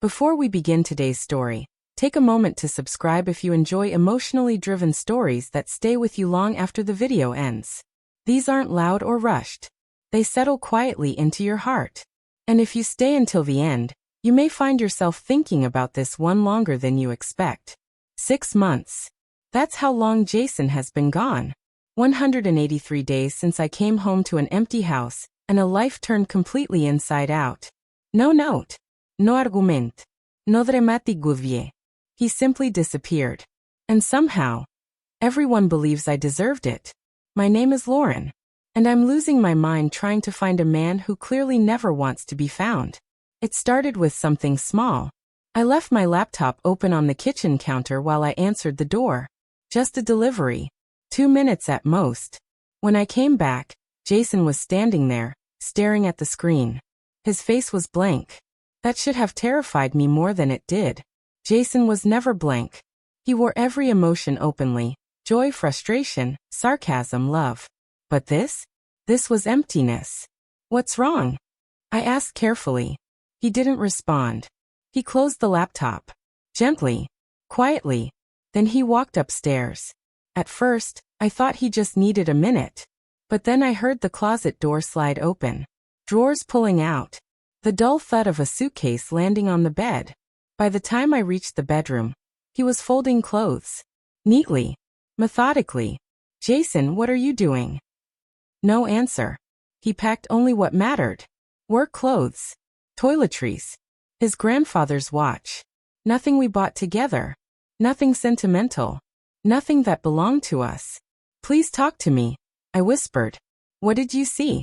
Before we begin today's story, take a moment to subscribe if you enjoy emotionally driven stories that stay with you long after the video ends. These aren't loud or rushed. They settle quietly into your heart. And if you stay until the end, you may find yourself thinking about this one longer than you expect. 6 months. That's how long Jason has been gone. 183 days since I came home to an empty house, and a life turned completely inside out. No note. No argument. No dramatic gouvier. He simply disappeared. And somehow, everyone believes I deserved it. My name is Lauren. And I'm losing my mind trying to find a man who clearly never wants to be found. It started with something small. I left my laptop open on the kitchen counter while I answered the door. Just a delivery. 2 minutes at most. When I came back, Jason was standing there, staring at the screen. His face was blank. That should have terrified me more than it did. Jason was never blank. He wore every emotion openly: joy, frustration, sarcasm, love. But this was emptiness. What's wrong? I asked carefully. He didn't respond. He closed the laptop. Gently. Quietly. Then he walked upstairs. At first, I thought he just needed a minute. But then I heard the closet door slide open. Drawers pulling out. The dull thud of a suitcase landing on the bed. By the time I reached the bedroom, he was folding clothes. Neatly. Methodically. Jason, what are you doing? No answer. He packed only what mattered. Work clothes. Toiletries. His grandfather's watch. Nothing we bought together. Nothing sentimental. Nothing that belonged to us. Please talk to me, I whispered. What did you see?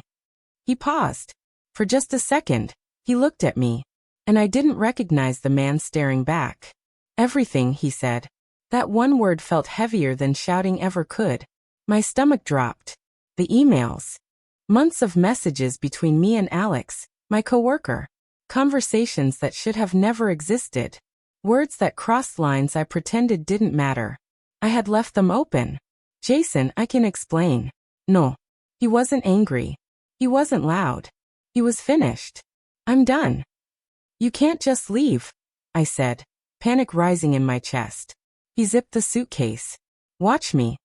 He paused. For just a second, he looked at me, and I didn't recognize the man staring back. Everything, he said. That one word felt heavier than shouting ever could. My stomach dropped. The emails. Months of messages between me and Alex, my coworker. Conversations that should have never existed. Words that crossed lines I pretended didn't matter. I had left them open. Jason, I can explain. No. He wasn't angry. He wasn't loud. He was finished. I'm done. You can't just leave, I said, panic rising in my chest. He zipped the suitcase. Watch me.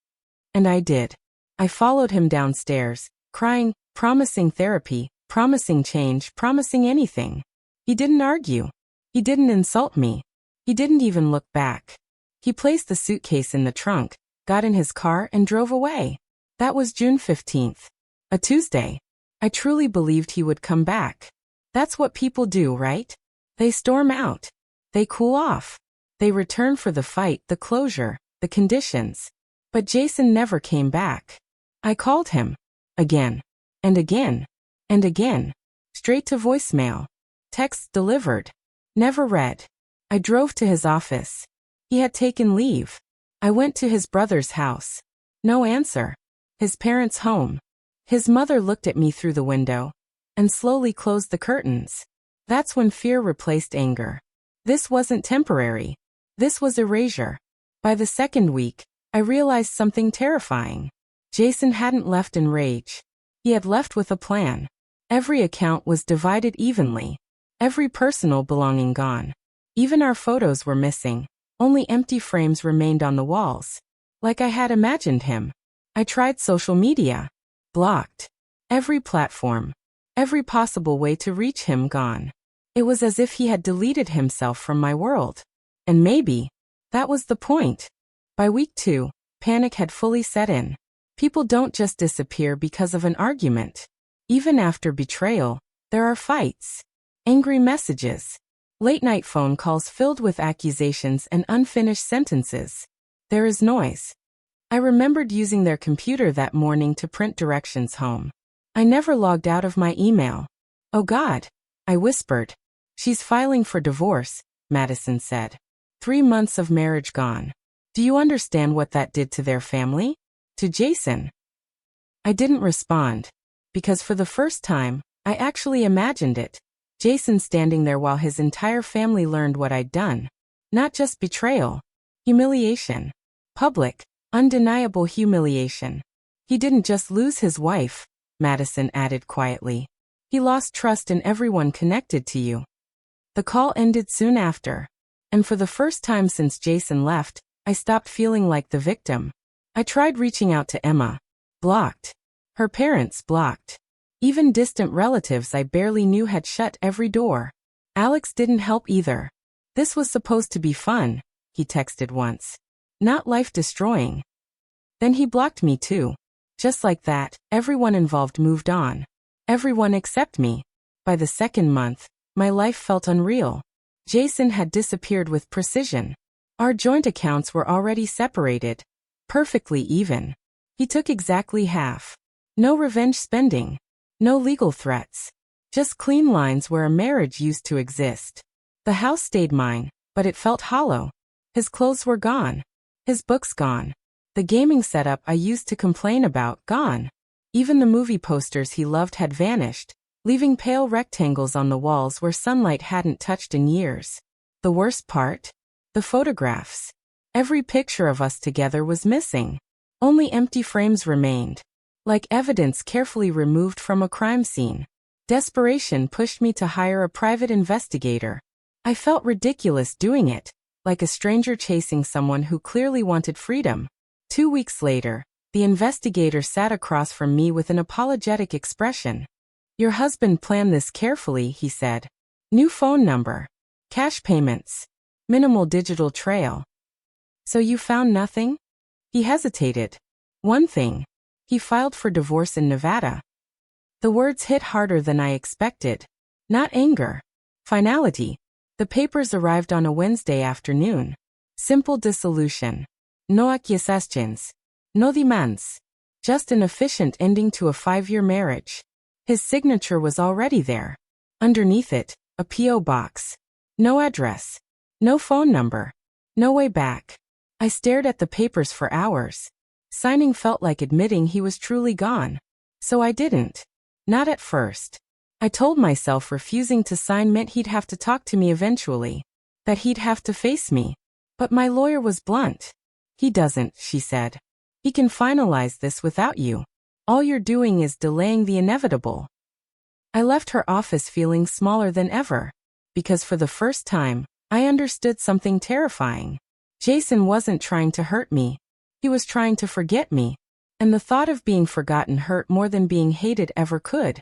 And I did. I followed him downstairs, crying, promising therapy, promising change, promising anything. He didn't argue. He didn't insult me. He didn't even look back. He placed the suitcase in the trunk, got in his car, and drove away. That was June 15th. A Tuesday. I truly believed he would come back. That's what people do, right? They storm out. They cool off. They return for the fight, the closure, the conditions. But Jason never came back. I called him. Again. And again. And again. Straight to voicemail. Texts delivered. Never read. I drove to his office. He had taken leave. I went to his brother's house. No answer. His parents' home. His mother looked at me through the window and slowly closed the curtains. That's when fear replaced anger. This wasn't temporary. This was erasure. By the second week, I realized something terrifying. Jason hadn't left in rage. He had left with a plan. Every account was divided evenly. Every personal belonging gone. Even our photos were missing. Only empty frames remained on the walls. Like I had imagined him. I tried social media. Blocked. Every platform. Every possible way to reach him gone. It was as if he had deleted himself from my world. And maybe that was the point. By week 2, panic had fully set in. People don't just disappear because of an argument. Even after betrayal, there are fights. Angry messages. Late-night phone calls filled with accusations and unfinished sentences. There is noise. I remembered using their computer that morning to print directions home. I never logged out of my email. Oh God, I whispered. She's filing for divorce, Madison said. 3 months of marriage gone. Do you understand what that did to their family? To Jason? I didn't respond. Because for the first time, I actually imagined it. Jason standing there while his entire family learned what I'd done. Not just betrayal. Humiliation. Public, undeniable humiliation. He didn't just lose his wife, Madison added quietly. He lost trust in everyone connected to you. The call ended soon after. And for the first time since Jason left, I stopped feeling like the victim. I tried reaching out to Emma. Blocked. Her parents blocked. Even distant relatives I barely knew had shut every door. Alex didn't help either. This was supposed to be fun, he texted once. Not life-destroying. Then he blocked me too. Just like that, everyone involved moved on. Everyone except me. By the second month, my life felt unreal. Jason had disappeared with precision. Our joint accounts were already separated. Perfectly even. He took exactly half. No revenge spending. No legal threats. Just clean lines where a marriage used to exist. The house stayed mine, but it felt hollow. His clothes were gone. His books gone. The gaming setup I used to complain about, gone. Even the movie posters he loved had vanished, leaving pale rectangles on the walls where sunlight hadn't touched in years. The worst part? The photographs. Every picture of us together was missing. Only empty frames remained. Like evidence carefully removed from a crime scene. Desperation pushed me to hire a private investigator. I felt ridiculous doing it, like a stranger chasing someone who clearly wanted freedom. 2 weeks later, the investigator sat across from me with an apologetic expression. Your husband planned this carefully, he said. New phone number. Cash payments. Minimal digital trail. So you found nothing? He hesitated. One thing. He filed for divorce in Nevada. The words hit harder than I expected. Not anger. Finality. The papers arrived on a Wednesday afternoon. Simple dissolution. No accusations. No demands. Just an efficient ending to a 5-year marriage. His signature was already there. Underneath it, a P.O. box. No address. No phone number. No way back. I stared at the papers for hours. Signing felt like admitting he was truly gone. So I didn't. Not at first. I told myself refusing to sign meant he'd have to talk to me eventually. That he'd have to face me. But my lawyer was blunt. He doesn't, she said. He can finalize this without you. All you're doing is delaying the inevitable. I left her office feeling smaller than ever. Because for the first time, I understood something terrifying. Jason wasn't trying to hurt me. He was trying to forget me. And the thought of being forgotten hurt more than being hated ever could.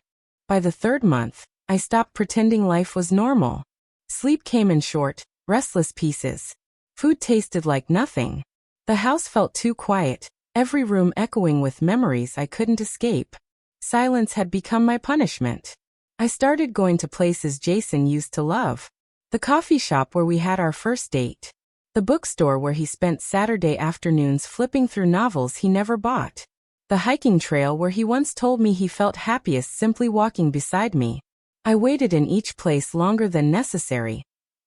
By the 3rd month, I stopped pretending life was normal. Sleep came in short, restless pieces. Food tasted like nothing. The house felt too quiet, every room echoing with memories I couldn't escape. Silence had become my punishment. I started going to places Jason used to love. The coffee shop where we had our first date. The bookstore where he spent Saturday afternoons flipping through novels he never bought. The hiking trail where he once told me he felt happiest simply walking beside me. I waited in each place longer than necessary,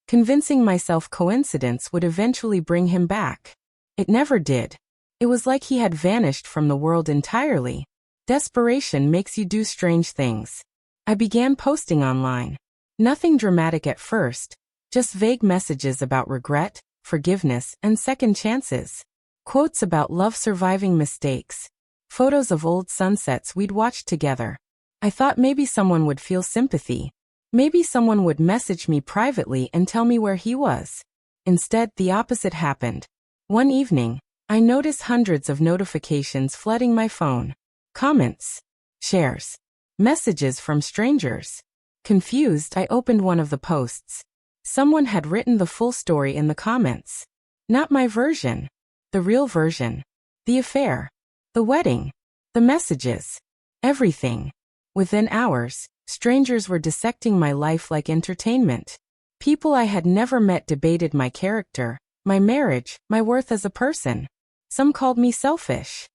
convincing myself coincidence would eventually bring him back. It never did. It was like he had vanished from the world entirely. Desperation makes you do strange things. I began posting online. Nothing dramatic at first, just vague messages about regret, forgiveness, and second chances. Quotes about love surviving mistakes. Photos of old sunsets we'd watched together. I thought maybe someone would feel sympathy. Maybe someone would message me privately and tell me where he was. Instead, the opposite happened. One evening, I noticed hundreds of notifications flooding my phone. Comments. Shares. Messages from strangers. Confused, I opened one of the posts. Someone had written the full story in the comments. Not my version. The real version. The affair. The wedding. The messages. Everything. Within hours, strangers were dissecting my life like entertainment. People I had never met debated my character, my marriage, my worth as a person. Some called me selfish.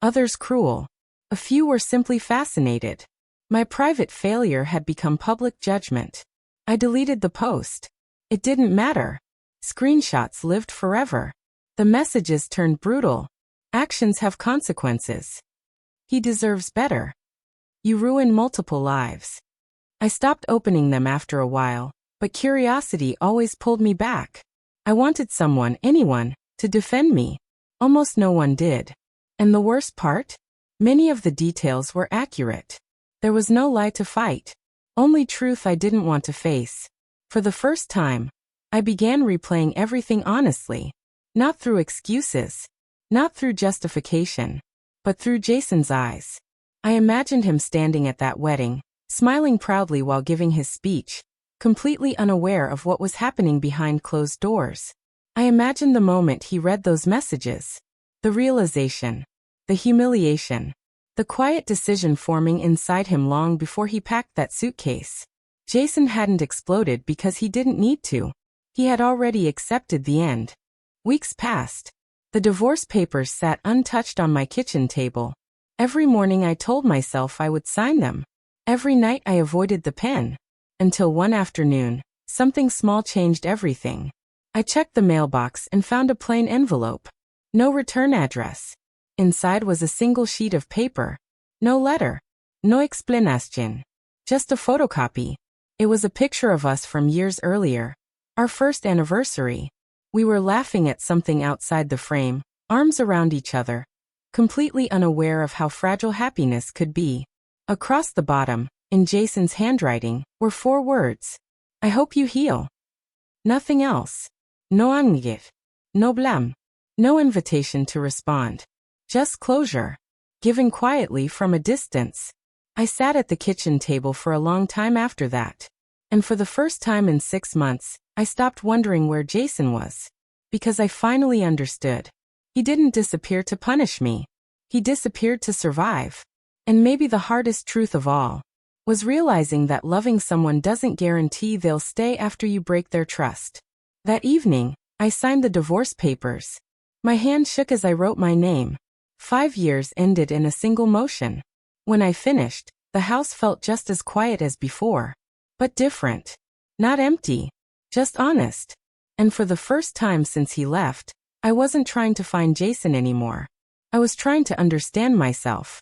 Others cruel. A few were simply fascinated. My private failure had become public judgment. I deleted the post. It didn't matter. Screenshots lived forever. The messages turned brutal. Actions have consequences. He deserves better. You ruin multiple lives. I stopped opening them after a while, but curiosity always pulled me back. I wanted someone, anyone, to defend me. Almost no one did. And the worst part? Many of the details were accurate. There was no lie to fight. Only truth I didn't want to face. For the first time, I began replaying everything honestly. Not through excuses. Not through justification. But through Jason's eyes. I imagined him standing at that wedding, smiling proudly while giving his speech, completely unaware of what was happening behind closed doors. I imagined the moment he read those messages. The realization. The humiliation. The quiet decision forming inside him long before he packed that suitcase. Jason hadn't exploded because he didn't need to. He had already accepted the end. Weeks passed. The divorce papers sat untouched on my kitchen table. Every morning I told myself I would sign them. Every night I avoided the pen. Until one afternoon, something small changed everything. I checked the mailbox and found a plain envelope. No return address. Inside was a single sheet of paper. No letter. No explanation. Just a photocopy. It was a picture of us from years earlier. Our first anniversary. We were laughing at something outside the frame, arms around each other, completely unaware of how fragile happiness could be. Across the bottom, in Jason's handwriting, were 4 words. I hope you heal. Nothing else. No angif. No blame. No invitation to respond. Just closure. Given quietly from a distance. I sat at the kitchen table for a long time after that. And for the first time in 6 months, I stopped wondering where Jason was. Because I finally understood. He didn't disappear to punish me. He disappeared to survive. And maybe the hardest truth of all was realizing that loving someone doesn't guarantee they'll stay after you break their trust. That evening, I signed the divorce papers. My hand shook as I wrote my name. 5 years ended in a single motion. When I finished, the house felt just as quiet as before. But different. Not empty. Just honest. And for the first time since he left, I wasn't trying to find Jason anymore. I was trying to understand myself.